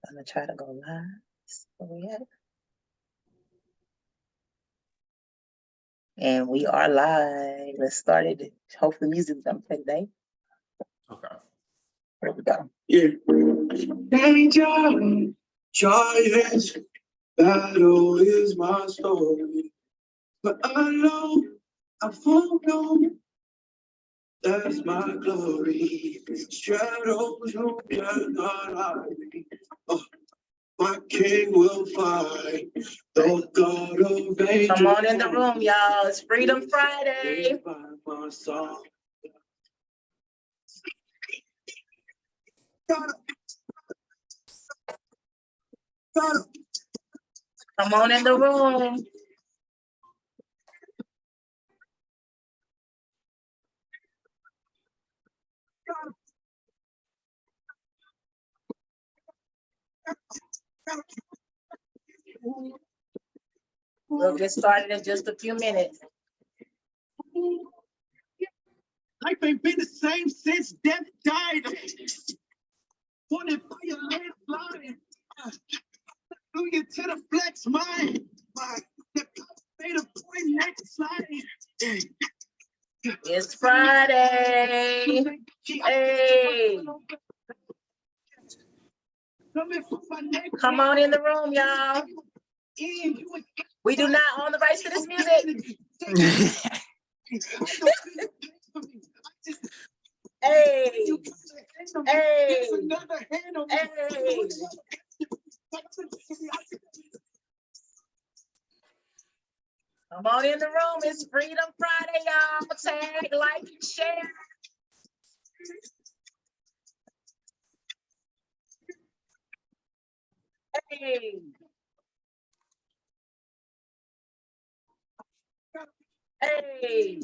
We're gonna try to go live. Where we at? And we are live. Let's start it. Hopefully music's gonna play today. Okay. Here we go. Yeah. Danger, giants, battle is my story. But I know I won't know. That's my glory. Shadows who cannot hide me. Oh, my king will fight. The God of ages. Come on in the room, y'all. It's Freedom Friday. My song. Come on in the room. We'll get started in just a few minutes. Life ain't been the same since death died. Wanted by a landline. Hallelujah to the flex mind. The God made a point next slide. It's Friday. Hey. Come on in the room, y'all. We do not own the rights to this music. Hey. Hey. Hey. Come on in the room. It's Freedom Friday, y'all. Tag, like, and share. Hey. Hey.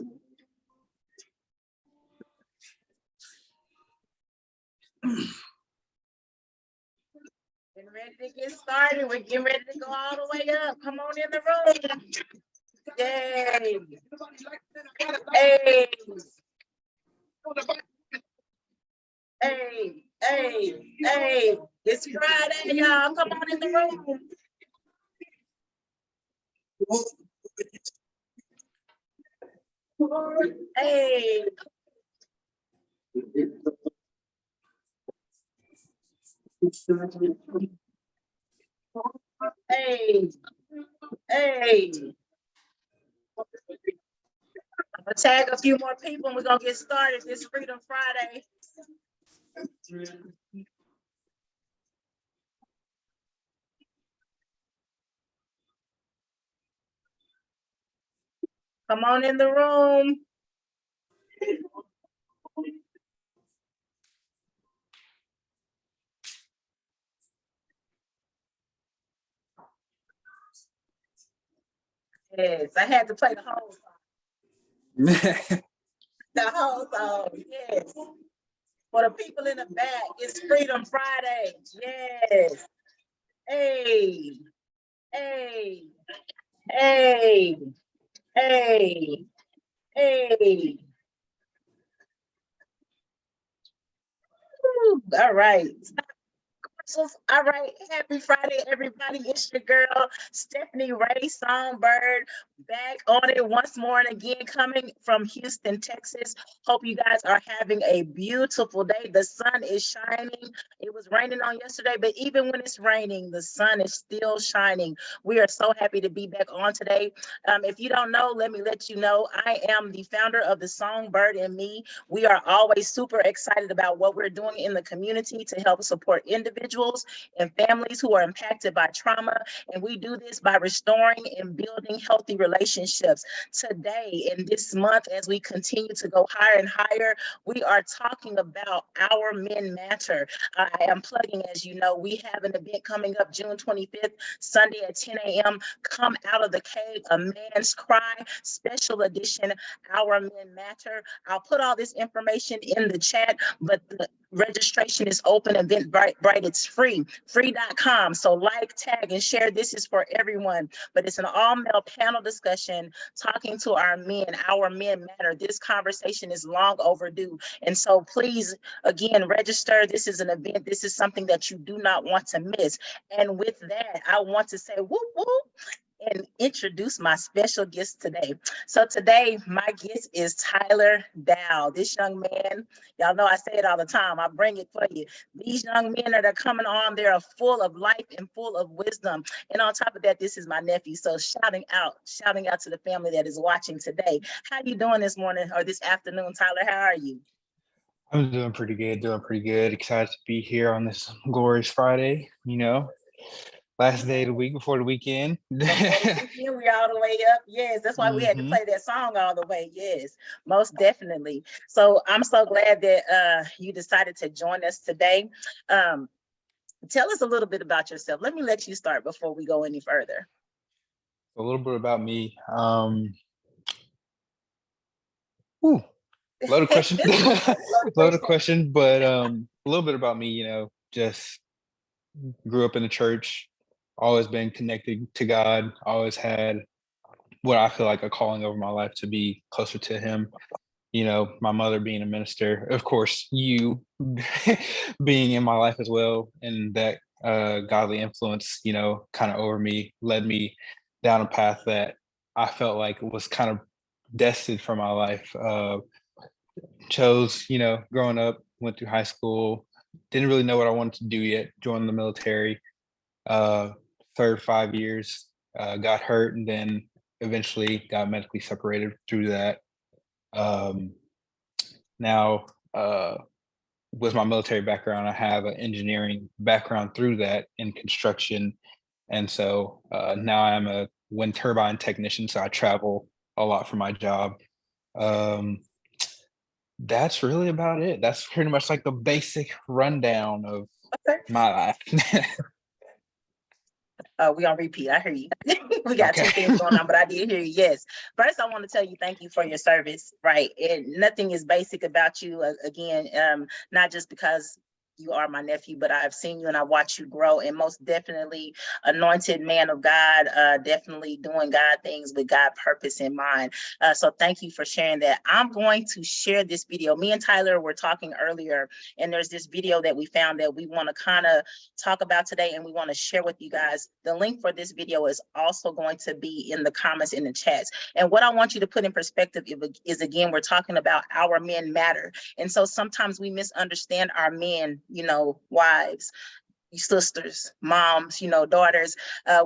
Getting ready to get started. We're getting ready to go all the way up. Come on in the room. Yay. Hey. Hey, hey, hey. It's Friday, y'all. Come on in the room. Hey. Hey. Hey. I'm gonna tag a few more people and we're gonna get started this Freedom Friday. Come on in the room. Yes, I had to play the whole song. The whole song, yes. For the people in the back, it's Freedom Friday. Yes. Hey, hey, hey, hey, hey. Woo, all right. All right, happy Friday, everybody. It's your girl, Stefanie Rae Songbird, back on it once more and again, coming from Houston, Texas. Hope you guys are having a beautiful day. The sun is shining. It was raining on yesterday, but even when it's raining, the sun is still shining. We are so happy to be back on today. If you don't know, let me let you know, I am the founder of the Songbird and Me. We are always super excited about what we're doing in the community to help support individuals and families who are impacted by trauma. And we do this by restoring and building healthy relationships. Today, in this month, as we continue to go higher and higher, we are talking about Our Men Matter. I am plugging, as you know, we have an event coming up June 25th, Sunday at 10 a.m. Come Out of the Cave, A Man's Cry, special edition, Our Men Matter. I'll put all this information in the chat, but Registration is open. Eventbrite, it's free, free.com. So like, tag, and share. This is for everyone, but it's an all-male panel discussion talking to our men. Our men matter. This conversation is long overdue. And so please, again, register. This is an event. This is something that you do not want to miss. And with that, I want to say whoop, whoop, and introduce my special guest today. So today, my guest is Tylor Dowell. This young man, y'all know I say it all the time, I bring it for you. These young men that are coming on, they're full of life and full of wisdom. And on top of that, this is my nephew. So shouting out to the family that is watching today. How you doing this morning or this afternoon, Tylor? How are you? I'm doing pretty good. Excited to be here on this glorious Friday, last day of the week before the weekend. We all the way up. Yes, that's why we had to play that song all the way. Yes, most definitely. So I'm so glad that you decided to join us today. Tell us a little bit about yourself. Let me let you start before we go any further. A little bit about me. Loaded question. Loaded question, but a little bit about me, just grew up in the church, always been connected to God, always had what I feel like a calling over my life to be closer to him. My mother being a minister, of course, you being in my life as well, and that godly influence, kind of over me, led me down a path that I felt like was kind of destined for my life. Chose, growing up, went through high school, didn't really know what I wanted to do yet, joined the military, served 5 years, got hurt, and then eventually got medically separated through that. Now, with my military background, I have an engineering background through that in construction. And so now I'm a wind turbine technician, so I travel a lot for my job. That's really about it. That's pretty much like the basic rundown of my life. We on repeat. I hear you. We got two things going on, but I did hear you. Yes. First, I want to tell you thank you for your service. Right. And nothing is basic about you. Again, not just because you are my nephew, but I've seen you and I watch you grow, and most definitely anointed man of God, definitely doing God things with God purpose in mind. So thank you for sharing that. I'm going to share this video. Me and Tylor were talking earlier, and there's this video that we found that we want to kind of talk about today, and we want to share with you guys. The link for this video is also going to be in the comments in the chats. And what I want you to put in perspective is, again, we're talking about our men matter. And so sometimes we misunderstand our men, wives, sisters, moms, daughters.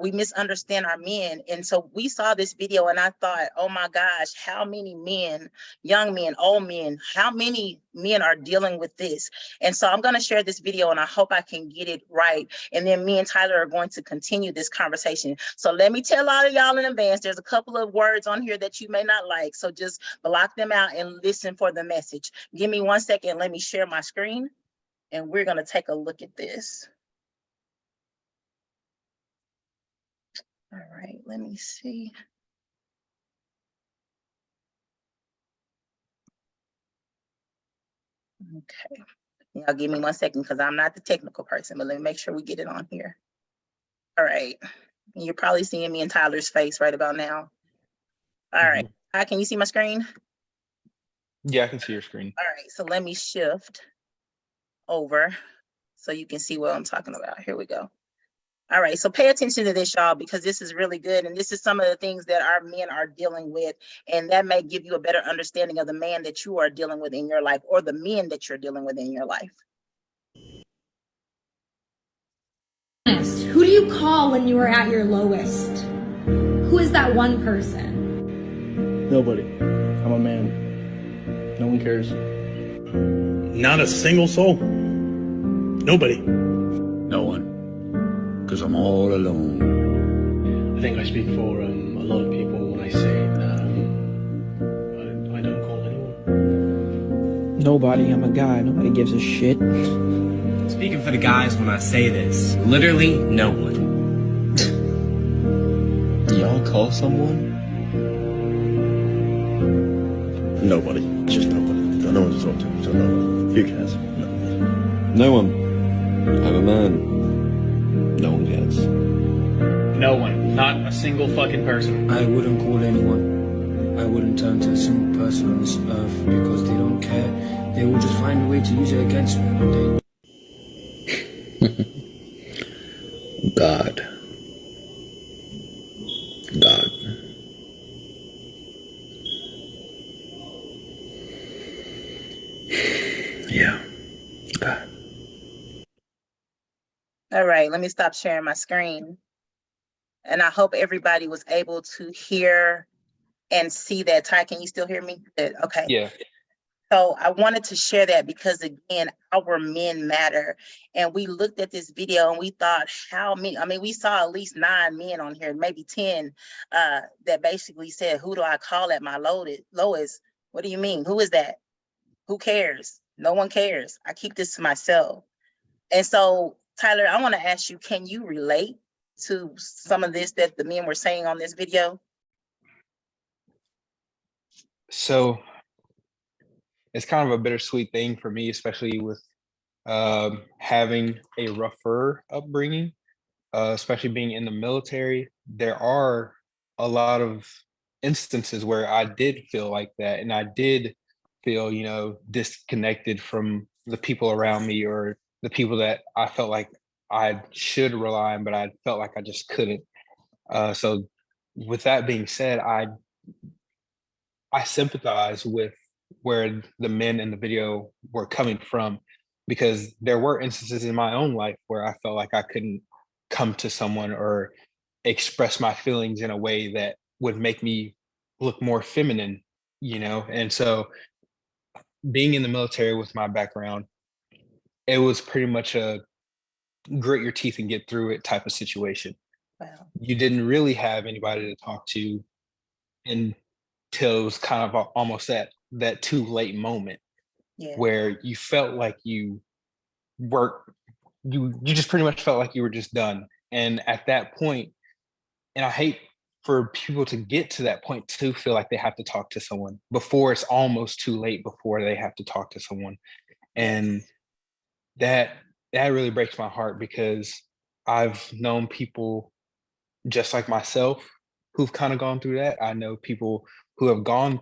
We misunderstand our men. And so we saw this video and I thought, oh my gosh, how many men, young men, old men, how many men are dealing with this? And so I'm going to share this video and I hope I can get it right. And then me and Tylor are going to continue this conversation. So let me tell all of y'all in advance, there's a couple of words on here that you may not like. So just block them out and listen for the message. Give me 1 second. Let me share my screen and we're going to take a look at this. All right, let me see. Okay, y'all give me 1 second because I'm not the technical person, but let me make sure we get it on here. All right, you're probably seeing me in Tylor's face right about now. All right, can you see my screen? Yeah, I can see your screen. All right, so let me shift over so you can see what I'm talking about. Here we go. All right, so pay attention to this, y'all, because this is really good. And this is some of the things that our men are dealing with. And that may give you a better understanding of the man that you are dealing with in your life or the men that you're dealing with in your life. Who do you call when you are at your lowest? Who is that one person? Nobody. I'm a man. No one cares. Not a single soul. Nobody. No one. Because I'm all alone. I think I speak for a lot of people when I say I don't call anyone. Nobody. I'm a guy. Nobody gives a shit. Speaking for the guys when I say this, literally no one. Do y'all call someone? Nobody. Just nobody. No one to talk to. So nobody. You guys. No. No one. I'm a man. No one cares. No one. Not a single fucking person. I wouldn't call anyone. I wouldn't turn to a single person on this earth because they don't care. They will just find a way to use it against me one day. God. God. Yeah. God. All right, let me stop sharing my screen. And I hope everybody was able to hear and see that. Ty, can you still hear me? Good. Okay. Yeah. So I wanted to share that because, again, our men matter. And we looked at this video and we thought, how many? I mean, we saw at least 9 men on here, maybe 10, that basically said, who do I call at my lowest? What do you mean? Who is that? Who cares? No one cares. I keep this to myself. And so, Tyler, I want to ask you, can you relate to some of this that the men were saying on this video? So it's kind of a bittersweet thing for me, especially with having a rougher upbringing, especially being in the military. There are a lot of instances where I did feel like that, and I did feel, disconnected from the people around me or the people that I felt like I should rely on, but I felt like I just couldn't. So, with that being said, I sympathize with where the men in the video were coming from, because there were instances in my own life where I felt like I couldn't come to someone or express my feelings in a way that would make me look more feminine, And so being in the military with my background, it was pretty much a grit your teeth and get through it type of situation. Wow. You didn't really have anybody to talk to until it was kind of almost that too late moment Yeah. where you felt like were you just pretty much felt like you were just done. And at that point, and I hate for people to get to that point to feel like they have to talk to someone before it's almost too late, before they have to talk to someone. And that really breaks my heart, because I've known people just like myself who've kind of gone through that. I know people who have gone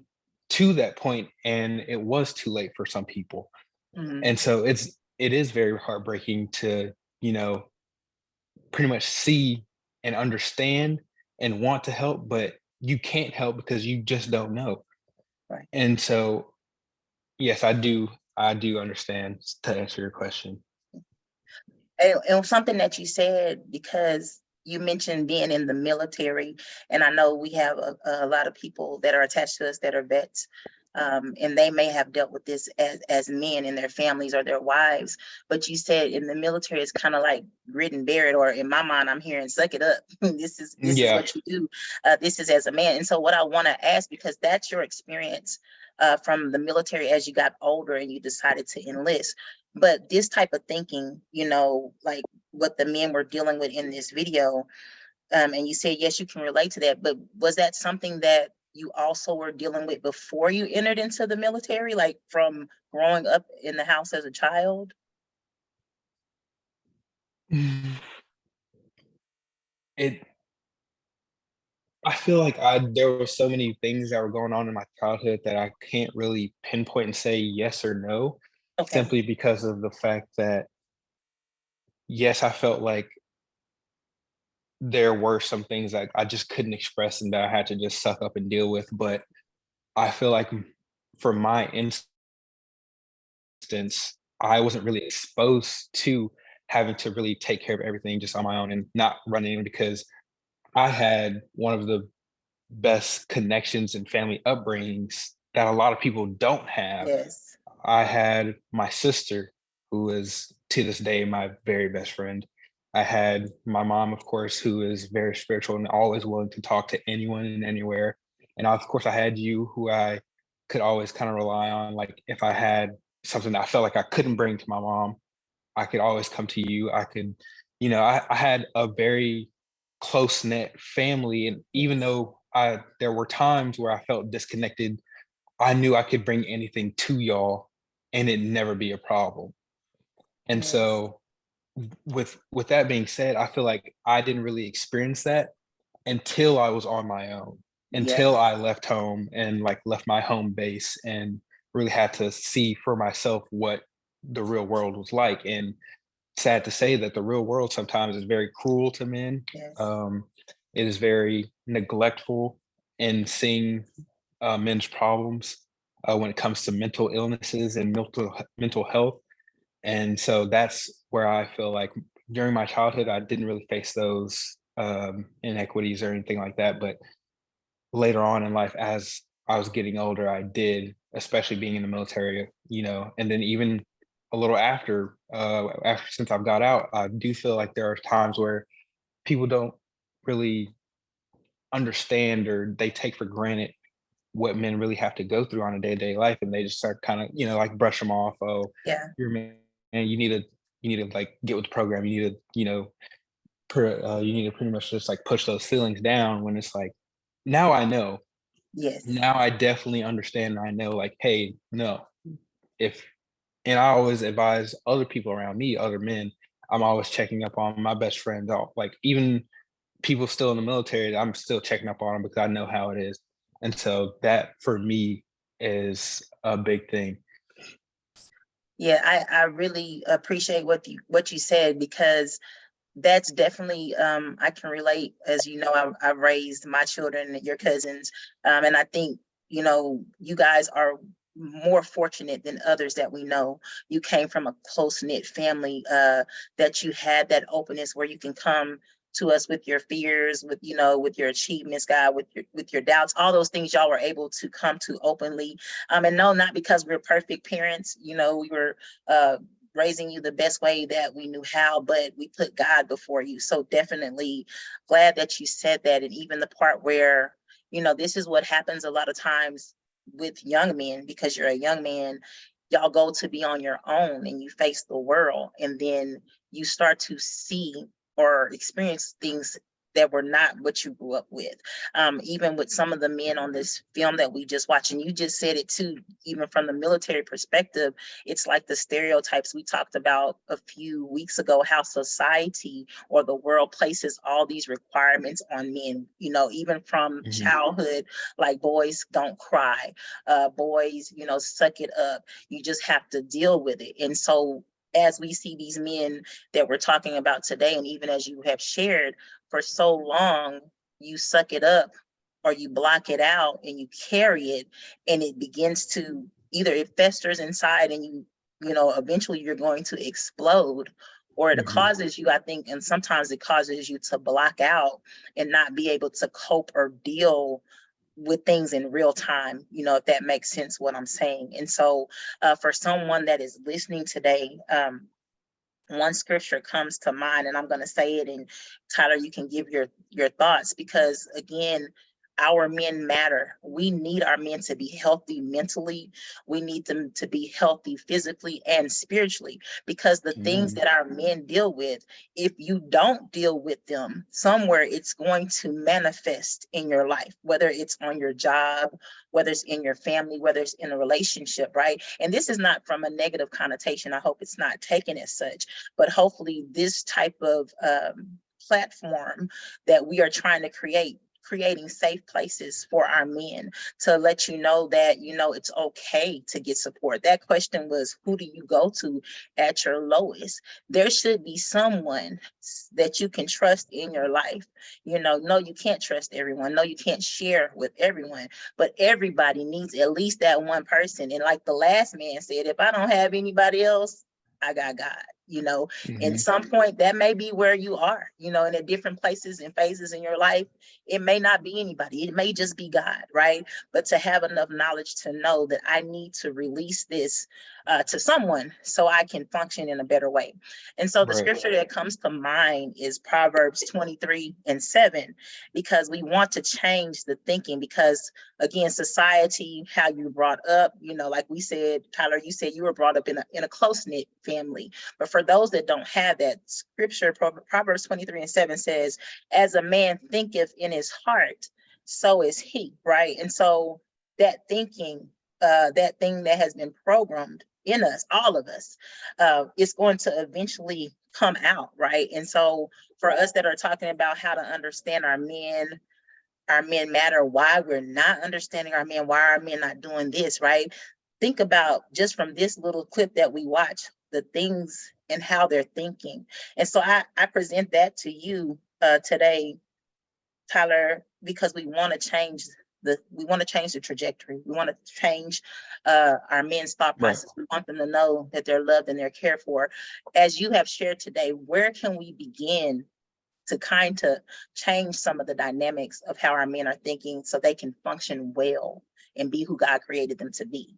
to that point and it was too late for some people. Mhm. And so it is very heartbreaking to, pretty much see and understand and want to help, but you can't help because you just don't know. Right. And so, yes, I do understand, to answer your question. And something that you said, because you mentioned being in the military, and I know we have a lot of people that are attached to us that are vets, and they may have dealt with this as men in their families or their wives. But you said in the military, it's kind of like grit and bear it, or in my mind, I'm hearing suck it up. This is Yeah. what you do. This is as a man. And so what I want to ask, because that's your experience from the military as you got older and you decided to enlist. But this type of thinking, like what the men were dealing with in this video, and you said, yes, you can relate to that, but was that something that you also were dealing with before you entered into the military, like from growing up in the house as a child? It I feel like there were so many things that were going on in my childhood that I can't really pinpoint and say yes or no, Okay. simply because of the fact that, yes, I felt like there were some things that I just couldn't express and that I had to just suck up and deal with. But I feel like for my instance, I wasn't really exposed to having to really take care of everything just on my own and not running in, because I had one of the best connections and family upbringings that a lot of people don't have. Yes. I had my sister, who is to this day my very best friend. I had my mom, of course, who is very spiritual and always willing to talk to anyone and anywhere. And of course, I had you, who I could always kind of rely on. Like if I had something that I felt like I couldn't bring to my mom, I could always come to you. I could, I had a very close knit family. And even though there were times where I felt disconnected, I knew I could bring anything to y'all and it never be a problem. And Yes. so with that being said, I feel like I didn't really experience that until I was on my own, until Yes. I left home and like left my home base and really had to see for myself what the real world was like. And sad to say that the real world sometimes is very cruel to men. Yes. It is very neglectful in seeing men's problems when it comes to mental illnesses and mental health. And so that's where I feel like during my childhood, I didn't really face those inequities or anything like that. But later on in life, as I was getting older, I did, especially being in the military, and then even a little after since I've got out, I do feel like there are times where people don't really understand or they take for granted what men really have to go through on a day-to-day life, and they just start kind of, like brush them off. Oh, Yeah. you're a man, you need to like get with the program. You need to, you need to pretty much just like push those feelings down when it's like, now I know. Yes. Now I definitely understand. And I know like, hey, no, if and I always advise other people around me, other men, I'm always checking up on my best friends, all like even people still in the military, I'm still checking up on them because I know how it is. And so that for me is a big thing. Yeah, I really appreciate what you said, because that's definitely I can relate. As you know, I've raised my children, your cousins, and I think you guys are more fortunate than others that we know. You came from a close-knit family, that you had that openness where you can come to us with your fears, with your achievements, God, with your doubts, all those things y'all were able to come to openly. And no, not because we're perfect parents. We were raising you the best way that we knew how, but we put God before you. So definitely glad that you said that. And even the part where, this is what happens a lot of times with young men, because you're a young man, y'all go to be on your own and you face the world, and then you start to see or experience things that were not what you grew up with. Even with some of the men on this film that we just watched, and you just said it too, even from the military perspective, it's like the stereotypes we talked about a few weeks ago, how society or the world places all these requirements on men, even from childhood, like boys don't cry, boys, suck it up. You just have to deal with it. And so as we see these men that we're talking about today, and even as you have shared, for so long, you suck it up or you block it out and you carry it, and it begins to either it festers inside and eventually you're going to explode, or it causes you, I think, and sometimes it causes you to block out and not be able to cope or deal with things in real time, if that makes sense what I'm saying. And so for someone that is listening today, one scripture comes to mind, and I'm going to say it, and Tyler, you can give your thoughts, because again, our men matter. We need our men to be healthy mentally. We need them to be healthy physically and spiritually, because the things that our men deal with, if you don't deal with them, somewhere it's going to manifest in your life, whether it's on your job, whether it's in your family, whether it's in a relationship, right? And this is not from a negative connotation. I hope it's not taken as such, but hopefully this type of platform that we are trying to creating safe places for our men to let you know that, it's okay to get support. That question was, who do you go to at your lowest? There should be someone that you can trust in your life. No, you can't trust everyone. No, you can't share with everyone, but everybody needs at least that one person. And like the last man said, if I don't have anybody else, I got God. In some point that may be where you are, in the different places and phases in your life. It may not be anybody, it may just be God, right? But to have enough knowledge to know that I need to release this to someone so I can function in a better way. And so the scripture that comes to mind is Proverbs 23:7, because we want to change the thinking, because again, society, how you brought up, like we said, Tyler, you said you were brought up in a close-knit family. But for those that don't have that scripture, Proverbs 23:7 says, as a man thinketh in his heart, so is he, right? And so that thinking, that thing that has been programmed in us, all of us, it's going to eventually come out, right? And so for us that are talking about how to understand our men matter, why we're not understanding our men, why are men not doing this, right? Think about just from this little clip that we watch, the things and how they're thinking. And so I present that to you today, Tyler, because we want to change the trajectory. We want to change our men's thought Right. process. We want them to know that they're loved and they're cared for. As you have shared today, where can we begin to kind of change some of the dynamics of how our men are thinking so they can function well and be who God created them to be?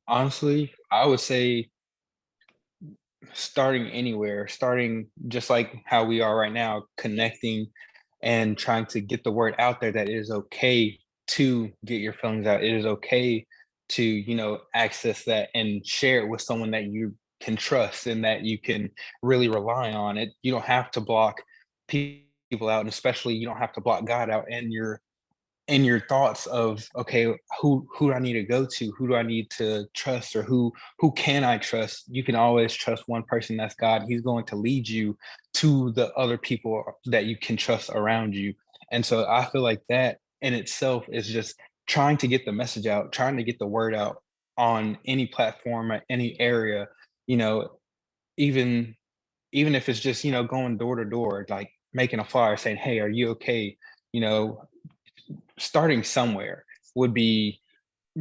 Honestly, I would say starting anywhere, starting just like how we are right now, connecting and trying to get the word out there that it is okay to get your feelings out. It is okay to, access that and share it with someone that you can trust and that you can really rely on. It you don't have to block people out, and especially you don't have to block God out and your thoughts of, okay, who do I need to go to, who do I need to trust, or who can I trust? You can always trust one person, that's God. He's going to lead you to the other people that you can trust around you. And so I feel like that in itself is just trying to get the message out, trying to get the word out on any platform or any area, you know even even if it's just going door to door, like making a flyer saying, hey, are you okay? you know Starting somewhere would be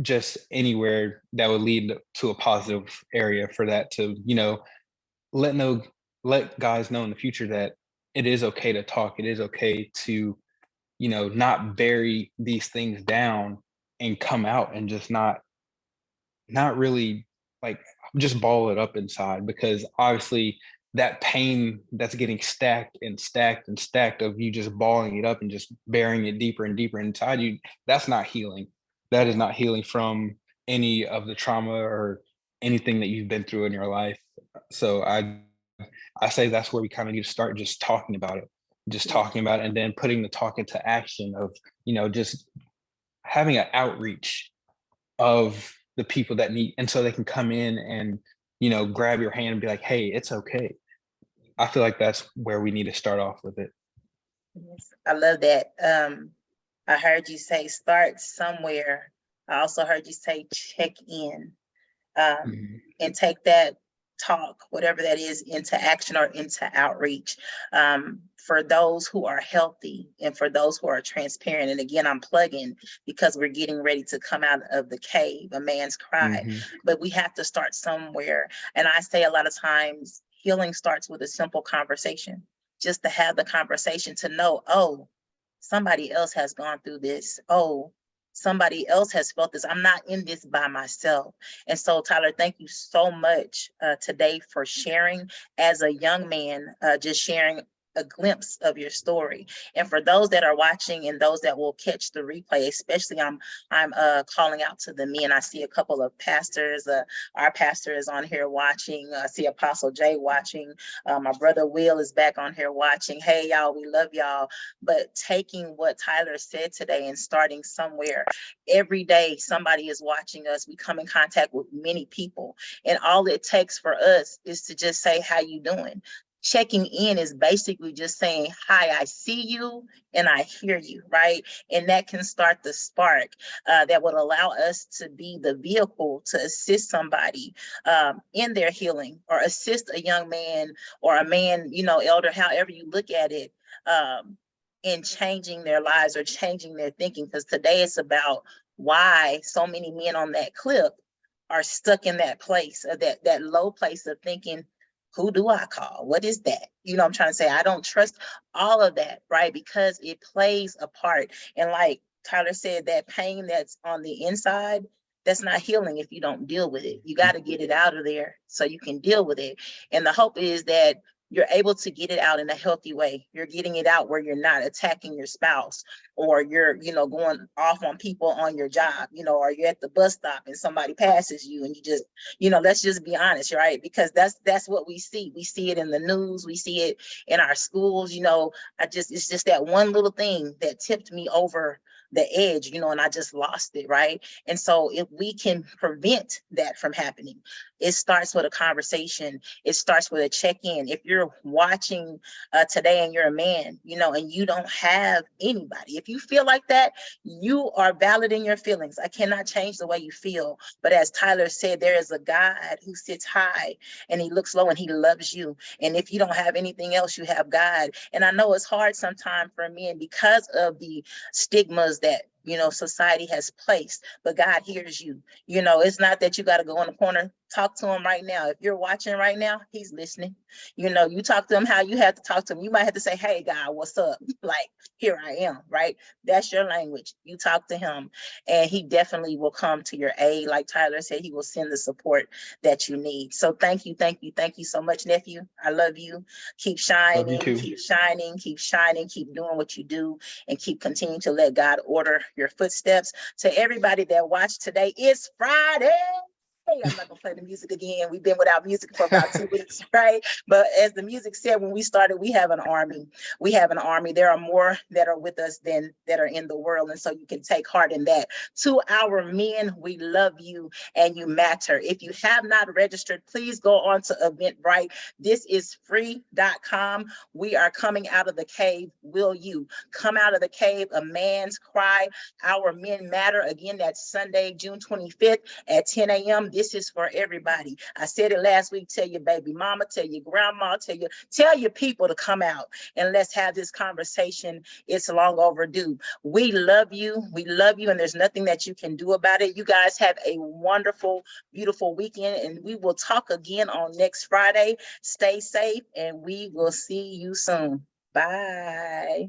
just anywhere that would lead to a positive area for that to, let know let guys know in the future that it is okay to talk. It is okay to, not bury these things down and come out and just not really, like, just ball it up inside, because obviously that pain that's getting stacked and stacked and stacked of you just balling it up and just burying it deeper and deeper inside you, that's not healing. That is not healing from any of the trauma or anything that you've been through in your life. So I say that's where we kind of need to start, just talking about it, and then putting the talk into action of, just having an outreach of the people that need, and so they can come in and, grab your hand and be like, hey, it's okay. I feel like that's where we need to start off with it. Yes, I love that. I heard you say start somewhere. I also heard you say check in, and take that talk, whatever that is, into action or into outreach, for those who are healthy and for those who are transparent. And again, I'm plugging because we're getting ready to come out of the cave, a man's cry, but we have to start somewhere. And I say a lot of times healing starts with a simple conversation, just to have the conversation, to know, oh, somebody else has gone through this. Oh, somebody else has felt this. I'm not in this by myself. And so, Tyler, thank you so much today for sharing as a young man, just sharing a glimpse of your story. And for those that are watching and those that will catch the replay, especially I'm calling out to the men. I see a couple of pastors. Our pastor is on here watching. I see Apostle Jay watching. My brother Will is back on here watching. Hey, y'all, we love y'all. But taking what Tyler said today and starting somewhere, every day somebody is watching us. We come in contact with many people, and all it takes for us is to just say, how you doing? Checking in is basically just saying, hi, I see you and I hear you, right? And that can start the spark that would allow us to be the vehicle to assist somebody in their healing, or assist a young man or a man, elder, however you look at it, in changing their lives or changing their thinking. Because today it's about why so many men on that clip are stuck in that place, that low place of thinking, who do I call? What is that? I'm trying to say, I don't trust all of that, right? Because it plays a part. And like Tyler said, that pain that's on the inside, that's not healing if you don't deal with it. You got to get it out of there so you can deal with it. And the hope is that you're able to get it out in a healthy way. You're getting it out where you're not attacking your spouse, or you're, going off on people on your job, or you're at the bus stop and somebody passes you and you just, let's just be honest, right? Because that's what we see. We see it in the news. We see it in our schools. It's just that one little thing that tipped me over the edge, and I just lost it, right? And so if we can prevent that from happening, it starts with a conversation. It starts with a check-in. If you're watching today and you're a man, and you don't have anybody, if you feel like that, you are valid in your feelings. I cannot change the way you feel. But as Tylor said, there is a God who sits high and he looks low and he loves you. And if you don't have anything else, you have God. And I know it's hard sometimes for men because of the stigmas that society has placed, but God hears you. It's not that you got to go in the corner, talk to him right now. If you're watching right now, he's listening. You talk to him how you have to talk to him. You might have to say, hey, God, what's up? Like, here I am, right? That's your language. You talk to him and he definitely will come to your aid. Like Tylor said, he will send the support that you need. So thank you so much, nephew. I love you. Keep Love you shining, too. keep shining, keep shining, keep doing what you do, and keep continuing to let God order your footsteps. To everybody that watched today, it's Friday. Hey, I'm not gonna play the music again. We've been without music for about 2 weeks, right? But as the music said, when we started, we have an army. We have an army. There are more that are with us than that are in the world. And so you can take heart in that. To our men, we love you and you matter. If you have not registered, please go on to Eventbrite. This is free.com. We are coming out of the cave. Will you come out of the cave? A man's cry. Our men matter. Again, that's Sunday, June 25th at 10 a.m. This is for everybody. I said it last week. Tell your baby mama, tell your grandma, tell your people to come out and let's have this conversation. It's long overdue. We love you. We love you. And there's nothing that you can do about it. You guys have a wonderful, beautiful weekend. And we will talk again on next Friday. Stay safe and we will see you soon. Bye.